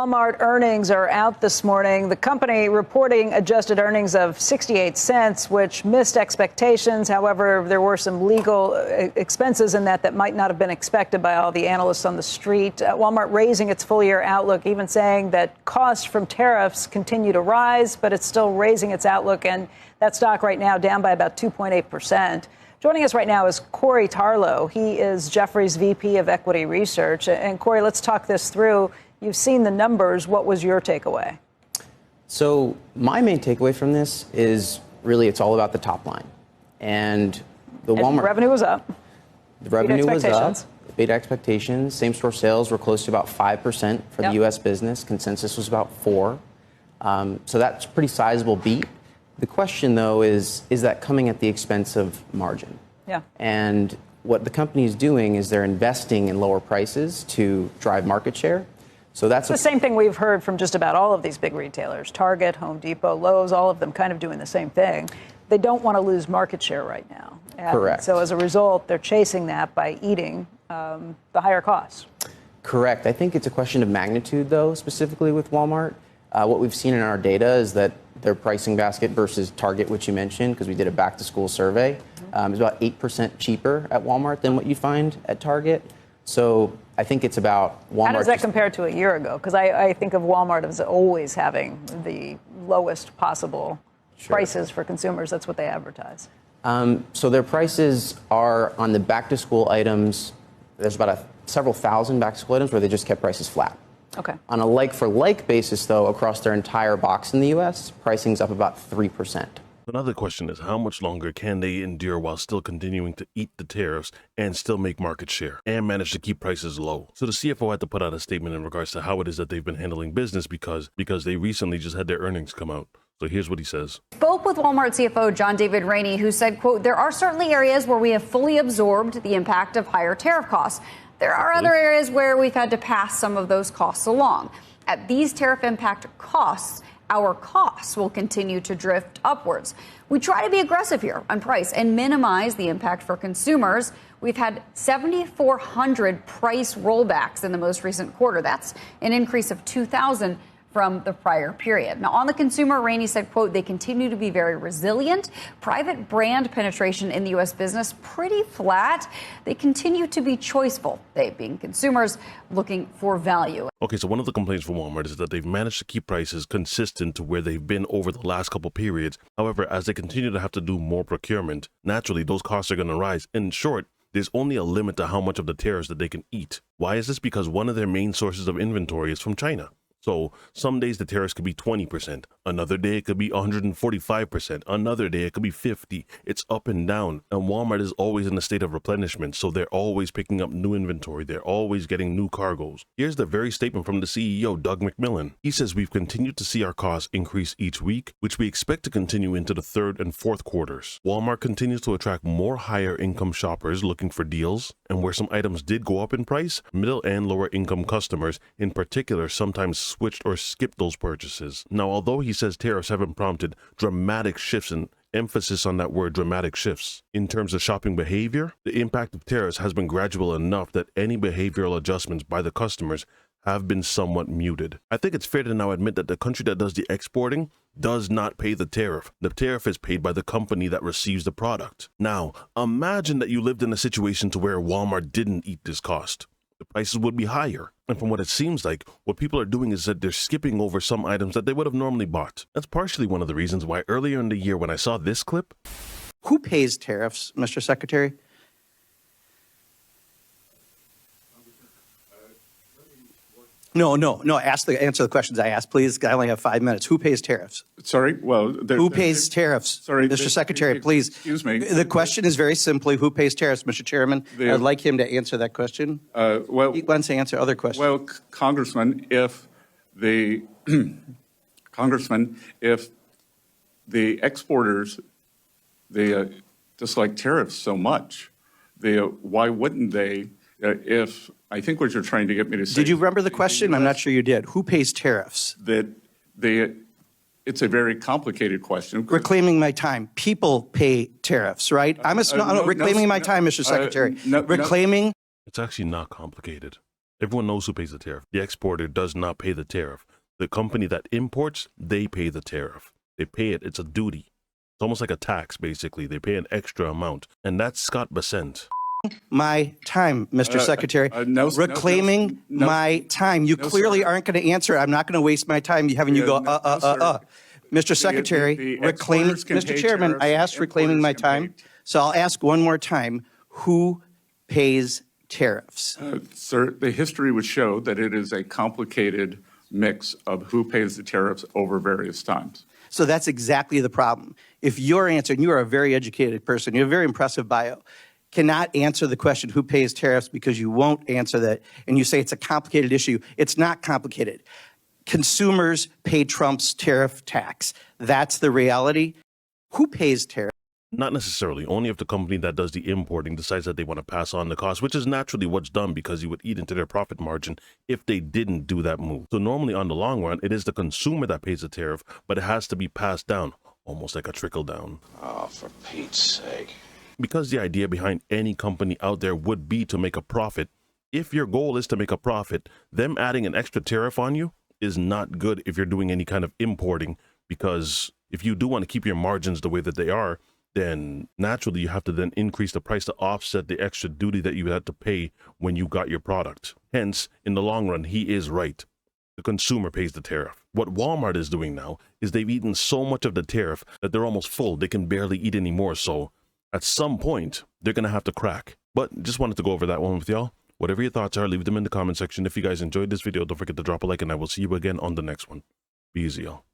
Walmart earnings are out this morning. The company reporting adjusted earnings of 68 cents, which missed expectations. However, there were some legal expenses in that might not have been expected by all the analysts on the street. Walmart raising its full year outlook, even saying that costs from tariffs continue to rise, but it's still raising its outlook. And that stock right now down by about 2.8%. Joining us right now is Corey Tarlow. He is Jefferies VP of Equity Research. And Corey, let's talk this through. You've seen the numbers. What was your takeaway? So my main takeaway from this is really it's all about the top line. And Walmart revenue was up. The revenue was up. Beat expectations. Same-store sales were close to about 5% for the U.S. business. Consensus was about 4%. So that's a pretty sizable beat. The question, though, is that coming at the expense of margin? Yeah. And what the company is doing is they're investing in lower prices to drive market share. So that's the same thing we've heard from just about all of these big retailers, Target, Home Depot, Lowe's, all of them kind of doing the same thing. They don't want to lose market share right now. And correct. So as a result, they're chasing that by eating the higher costs. Correct. I think it's a question of magnitude, though, specifically with Walmart. What we've seen in our data is that their pricing basket versus Target, which you mentioned, because we did a back-to-school survey, is about 8% cheaper at Walmart than what you find at Target. So I think it's about Walmart. How does that compare to a year ago? Because I think of Walmart as always having the lowest possible prices for consumers. That's what they advertise. So their prices are on the back-to-school items. There's about several thousand back-to-school items where they just kept prices flat. Okay. On a like-for-like basis, though, across their entire box in the U.S., pricing's up about 3%. Another question is, how much longer can they endure while still continuing to eat the tariffs and still make market share and manage to keep prices low? So the CFO had to put out a statement in regards to how it is that they've been handling business because they recently just had their earnings come out. So here's what he says. Spoke with Walmart CFO John David Rainey, who said, quote, there are certainly areas where we have fully absorbed the impact of higher tariff costs. There are other areas where we've had to pass some of those costs along. At these tariff impact costs, our costs will continue to drift upwards. We try to be aggressive here on price and minimize the impact for consumers. We've had 7,400 price rollbacks in the most recent quarter. That's an increase of 2,000 from the prior period. Now, on the consumer, Rainey said, quote, they continue to be very resilient. Private brand penetration in the U.S. business pretty flat. They continue to be choiceful, they being consumers looking for value. Okay, so one of the complaints from Walmart is that they've managed to keep prices consistent to where they've been over the last couple periods. However, as they continue to have to do more procurement, naturally, those costs are going to rise. In short, there's only a limit to how much of the tariffs that they can eat. Why is this? Because one of their main sources of inventory is from China. So some days the tariffs could be 20%. Another day it could be 145%. Another day it could be 50%. It's up and down. And Walmart is always in a state of replenishment. So they're always picking up new inventory. They're always getting new cargoes. Here's the very statement from the CEO, Doug McMillon. He says, we've continued to see our costs increase each week, which we expect to continue into the third and fourth quarters. Walmart continues to attract more higher income shoppers looking for deals. And where some items did go up in price, middle and lower income customers in particular sometimes switched or skipped those purchases. Now, although he says tariffs haven't prompted dramatic shifts in emphasis on that word dramatic shifts. In terms of shopping behavior, the impact of tariffs has been gradual enough that any behavioral adjustments by the customers have been somewhat muted. I think it's fair to now admit that the country that does the exporting does not pay the tariff. The tariff is paid by the company that receives the product. Now, imagine that you lived in a situation to where Walmart didn't eat this cost. The prices would be higher. And from what it seems like, what people are doing is that they're skipping over some items that they would have normally bought. That's partially one of the reasons why earlier in the year when I saw this clip. Who pays tariffs, Mr. Secretary? No. Answer the questions I asked, please. I only have 5 minutes. Who pays tariffs? Sorry? Well, who pays tariffs? Sorry, Mr. Secretary, please. Excuse me. The question is very simply, who pays tariffs, Mr. Chairman? I'd like him to answer that question. Well, he wants to answer other questions. Well, Congressman, if the exporters they dislike tariffs so much, why wouldn't they? If I think what you're trying to get me to say. Did you remember the question? I'm not sure you did. Who pays tariffs? It's a very complicated question. Reclaiming my time. People pay tariffs, right? Reclaiming my time, Mr. Secretary. Reclaiming. It's actually not complicated. Everyone knows who pays the tariff. The exporter does not pay the tariff. The company that imports, they pay the tariff. They pay it. It's a duty. It's almost like a tax, basically. They pay an extra amount. And that's Scott Bessent. My time, Mr. Secretary. Reclaiming my time. You clearly aren't going to answer. I'm not going to waste my time having you go, Mr. Secretary, reclaiming, Mr. Chairman, I asked reclaiming my time. So I'll ask one more time, who pays tariffs? Sir, the history would show that it is a complicated mix of who pays the tariffs over various times. So that's exactly the problem. If your answer, and you are a very educated person, you have a very impressive bio, cannot answer the question who pays tariffs because you won't answer that, and you say it's a complicated issue. It's not complicated. Consumers pay Trump's tariff tax. That's the reality. Who pays tariffs? Not necessarily. Only if the company that does the importing decides that they want to pass on the cost, which is naturally what's done because you would eat into their profit margin if they didn't do that move. So normally on the long run, it is the consumer that pays the tariff, but it has to be passed down, almost like a trickle down. Oh, for Pete's sake. Because the idea behind any company out there would be to make a profit. If your goal is to make a profit, them adding an extra tariff on you is not good if you're doing any kind of importing, because if you do want to keep your margins the way that they are, then naturally you have to then increase the price to offset the extra duty that you had to pay when you got your product. Hence, in the long run, he is right. The consumer pays the tariff. What Walmart is doing now is they've eaten so much of the tariff that they're almost full. They can barely eat anymore. So at some point, they're going to have to crack. But just wanted to go over that one with y'all. Whatever your thoughts are, leave them in the comment section. If you guys enjoyed this video, don't forget to drop a like, and I will see you again on the next one. Be easy, y'all.